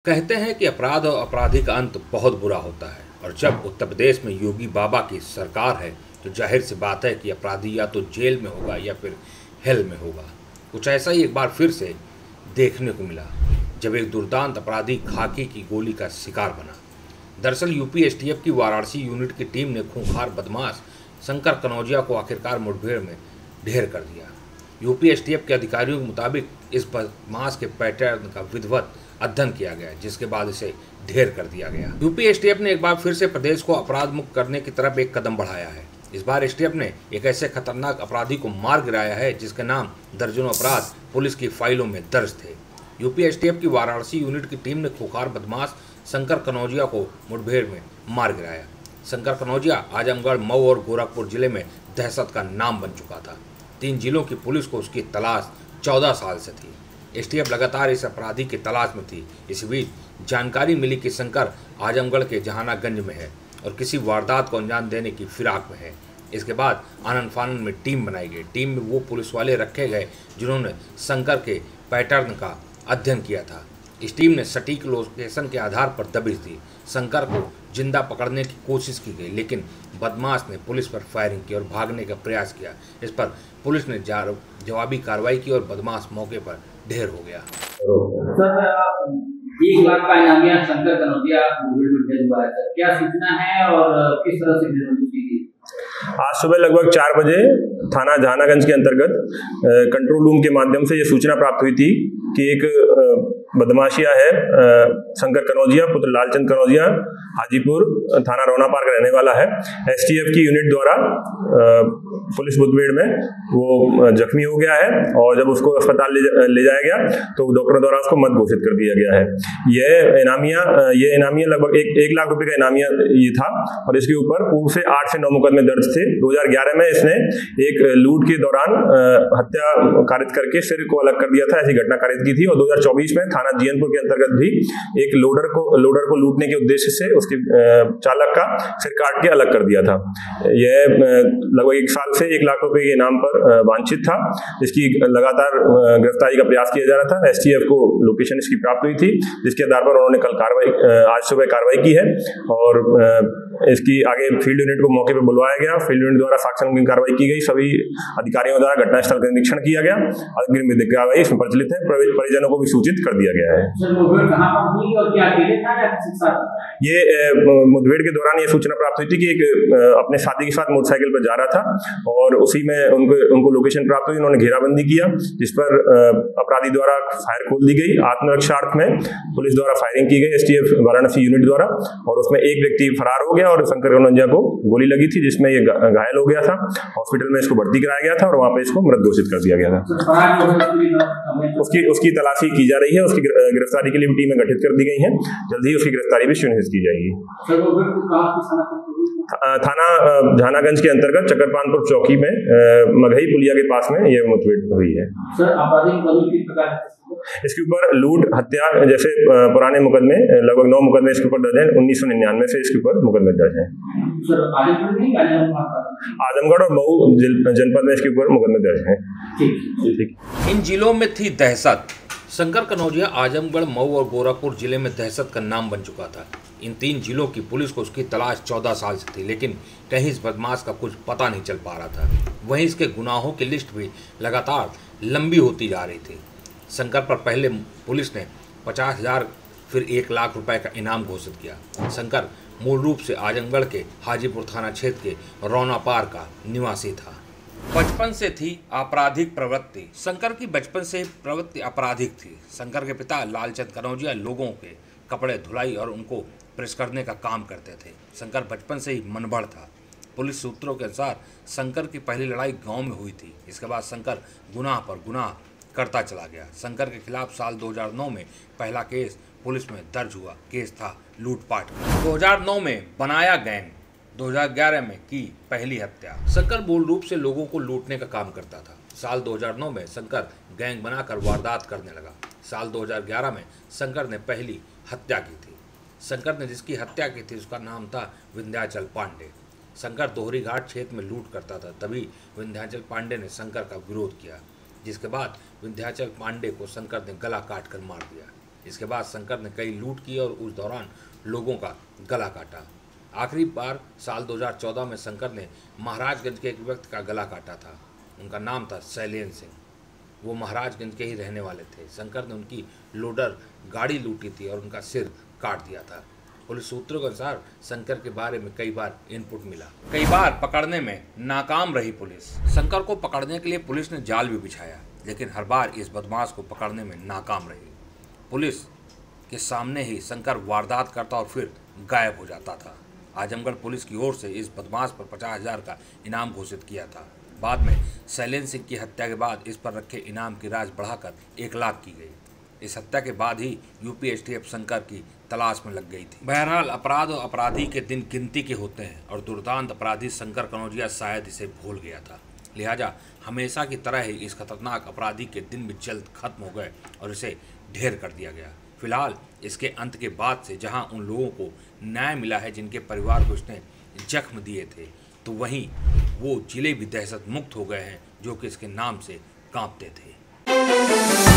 कहते हैं कि अपराध और अपराधी का अंत बहुत बुरा होता है और जब उत्तर प्रदेश में योगी बाबा की सरकार है तो जाहिर सी बात है कि अपराधी या तो जेल में होगा या फिर हेल में होगा। कुछ ऐसा ही एक बार फिर से देखने को मिला जब एक दुर्दांत अपराधी खाकी की गोली का शिकार बना। दरअसल यूपी एसटीएफ की वाराणसी यूनिट की टीम ने खूंखार बदमाश शंकर कनौजिया को आखिरकार मुठभेड़ में ढेर कर दिया। यूपी एसटीएफ के अधिकारियों के मुताबिक इस बदमाश के पैटर्न का विधिवत अध्ययन किया गया जिसके बाद इसे ढेर कर दिया गया। यूपी एसटीएफ ने एक बार फिर से प्रदेश को अपराध मुक्त करने की तरफ एक कदम बढ़ाया है। इस बार एसटीएफ ने एक ऐसे खतरनाक अपराधी को मार गिराया है जिसके नाम दर्जनों अपराध पुलिस की फाइलों में दर्ज थे। यूपी एसटीएफ की वाराणसी यूनिट की टीम ने खूंखार बदमाश शंकर कनौजिया को मुठभेड़ में मार गिराया। शंकर कनौजिया आजमगढ़, मऊ और गोरखपुर जिले में दहशत का नाम बन चुका था। 3 जिलों की पुलिस को उसकी तलाश 14 साल से थी। एसटीएफ लगातार इस अपराधी की तलाश में थी। इस बीच जानकारी मिली कि शंकर आजमगढ़ के जहानागंज में है और किसी वारदात को अंजाम देने की फिराक में है। इसके बाद आनन फानन में टीम बनाई गई। टीम में वो पुलिस वाले रखे गए जिन्होंने शंकर के पैटर्न का अध्ययन किया था। इस टीम ने सटीक लोकेशन के आधार पर दबिश दी। शंकर को जिंदा पकड़ने की कोशिश की गई लेकिन बदमाश ने पुलिस पर फायरिंग की और भागने का प्रयास किया। इस पर पुलिस ने जवाबी कार्रवाई की और बदमाश मौके पर ढेर हो गया। सर, 1 लाख का इनामिया शंकर कनौजिया मुठभेड़ में ढेर हुआ है। सर, क्या सूचना है और किस तरह से ढेर की गई? आज सुबह लगभग 4 बजे थाना जहानागंज के अंतर्गत कंट्रोल रूम के माध्यम से ये सूचना प्राप्त हुई थी कि एक बदमाशिया है शंकर कनौजिया पुत्र लालचंद कनौजिया हाजीपुर थाना रोना पार का रहने वाला है। एसटीएफ की यूनिट द्वारा पुलिस मुठभेड़ में वो जख्मी हो गया है और जब उसको अस्पताल ले जाया गया तो डॉक्टरों द्वारा उसको मत घोषित कर दिया गया है। ये इनामिया लगभग 1 लाख रुपए का इनामिया ये था और इसके ऊपर पूर्व से 8 से 9 मुकदमे दर्ज थे। 2011 में इसने एक लूट के दौरान हत्या कारित करके सिर को अलग कर दिया था, ऐसी घटना कारित की थी। और 2024 में थाना जीयनपुर के अंतर्गत भी एक लोडर को लूटने के उद्देश्य से उसके चालक का सिर काट के अलग कर दिया था। यह लगभग 1 साल से 1 लाख रुपए के इनाम पर वांछित था। इसकी लगातार गिरफ्तारी का प्रयास किया जा रहा था। एसटीएफ को लोकेशन इसकी प्राप्त हुई थी जिसके आधार पर उन्होंने आज सुबह कार्रवाई की है और इसकी आगे फील्ड यूनिट को मौके पर बुलवाया गया। फील्ड यूनिट द्वारा साक्ष्य कार्रवाई की गई। सभी अधिकारियों द्वारा घटनास्थल का निरीक्षण किया गया। अग्रिम विधिक कार्रवाई इसमें प्रचलित है। परिजनों को भी सूचित कर दिया गया है। ये मुठभेड़ के दौरान ये सूचना प्राप्त हुई थी कि एक अपने साथी के साथ मोटरसाइकिल पर जा रहा था और उसी में उनको लोकेशन प्राप्त हुई। उन्होंने घेराबंदी किया जिस पर अपराधी द्वारा फायर खोल दी गई। आत्मरक्षार्थ में पुलिस द्वारा फायरिंग की गई एसटीएफ वाराणसी यूनिट द्वारा और उसमें एक व्यक्ति फरार हो गया और शंकर कनौजिया को गोली लगी थी जिसमें ये घायल हो गया था। हॉस्पिटल में इसको भर्ती कराया गया था और वहां पे इसको मृत घोषित कर दिया गया था। उसकी तलाशी की जा रही है। उसकी गिरफ्तारी के लिए टीमें गठित कर दी गई हैं। जल्द ही उसकी गिरफ्तारी भी सुनिश्चित की जाएगी। थाना जहानागंज के अंतर्गत चकरपानपुर चौकी में मगही पुलिया के पास में यह मुठभेड़ हुई है। इसके ऊपर लूट, हत्या जैसे पुराने मुकदमे लगभग 9 मुकदमे इसके ऊपर दर्ज हैं। 1999 से इसके ऊपर मुकदमे दर्ज हैं। आजमगढ़ और मऊ जनपद में इसके ऊपर मुकदमे दर्ज हैं। इन जिलों में थी दहशत। शंकर कनौजिया आजमगढ़, मऊ और गोरखपुर जिले में दहशत का नाम बन चुका था। इन 3 जिलों की पुलिस को उसकी तलाश 14 साल से थी लेकिन कहीं इस बदमाश का कुछ पता नहीं चल पा रहा था। वहीं इसके गुनाहों की लिस्ट भी लगातार लंबी होती जा रही थी। शंकर पर पहले पुलिस ने 50,000 फिर 1 लाख रुपए का इनाम घोषित किया। शंकर मूल रूप से आजमगढ़ के हाजीपुर थाना क्षेत्र के रौना पार का निवासी था। बचपन से थी आपराधिक प्रवृत्ति। शंकर की बचपन से प्रवृत्ति आपराधिक थी। शंकर के पिता लालचंद कनौजिया लोगों के कपड़े धुलाई और उनको प्रेस करने का काम करते थे। शंकर बचपन से ही मनबड़ था। पुलिस सूत्रों के अनुसार शंकर की पहली लड़ाई गांव में हुई थी। इसके बाद शंकर गुनाह पर गुनाह करता चला गया। शंकर के खिलाफ साल 2009 में पहला केस पुलिस में दर्ज हुआ। केस था लूटपाट का। 2009 में बनाया गैंग, 2011 में की पहली हत्या। शंकर मूल रूप से लोगों को लूटने का काम करता था। साल 2009 में शंकर गैंग बनाकर वारदात करने लगा। साल 2011 में शंकर ने पहली हत्या की थी। शंकर ने जिसकी हत्या की थी उसका नाम था विंध्याचल पांडे। शंकर दोहरी घाट क्षेत्र में लूट करता था। तभी विंध्याचल पांडे ने शंकर का विरोध किया जिसके बाद विंध्याचल पांडे को शंकर ने गला काट कर मार दिया। इसके बाद शंकर ने कई लूट की और उस दौरान लोगों का गला काटा। आखिरी बार साल 2014 में शंकर ने महाराजगंज के एक व्यक्ति का गला काटा था। उनका नाम था शैलेंद्र सिंह। वो महाराजगंज के ही रहने वाले थे। शंकर ने उनकी लोडर गाड़ी लूटी थी और उनका सिर काट दिया था। पुलिस सूत्रों के अनुसार शंकर के बारे में कई बार इनपुट मिला। कई बार पकड़ने में नाकाम रही पुलिस। शंकर को पकड़ने के लिए पुलिस ने जाल भी बिछाया, लेकिन हर बार इस बदमाश को पकड़ने में नाकाम रही। पुलिस के सामने ही शंकर वारदात करता और फिर गायब हो जाता था। आजमगढ़ पुलिस की ओर से इस बदमाश पर 50,000 का इनाम घोषित किया था। बाद में शैलेंद्र सिंह की हत्या के बाद इस पर रखे इनाम की राशि बढ़ाकर 1 लाख की गई। इस हत्या के बाद ही यूपी एसटीएफ शंकर की तलाश में लग गई थी। बहरहाल अपराध और अपराधी के दिन गिनती के होते हैं और दुर्दांत अपराधी शंकर कनौजिया शायद इसे भूल गया था। लिहाजा हमेशा की तरह ही इस खतरनाक अपराधी के दिन भी जल्द खत्म हो गए और इसे ढेर कर दिया गया। फिलहाल इसके अंत के बाद से जहां उन लोगों को न्याय मिला है जिनके परिवार को इसने जख्म दिए थे, तो वहीं वो जिले भी दहशत मुक्त हो गए हैं जो कि इसके नाम से कांपते थे।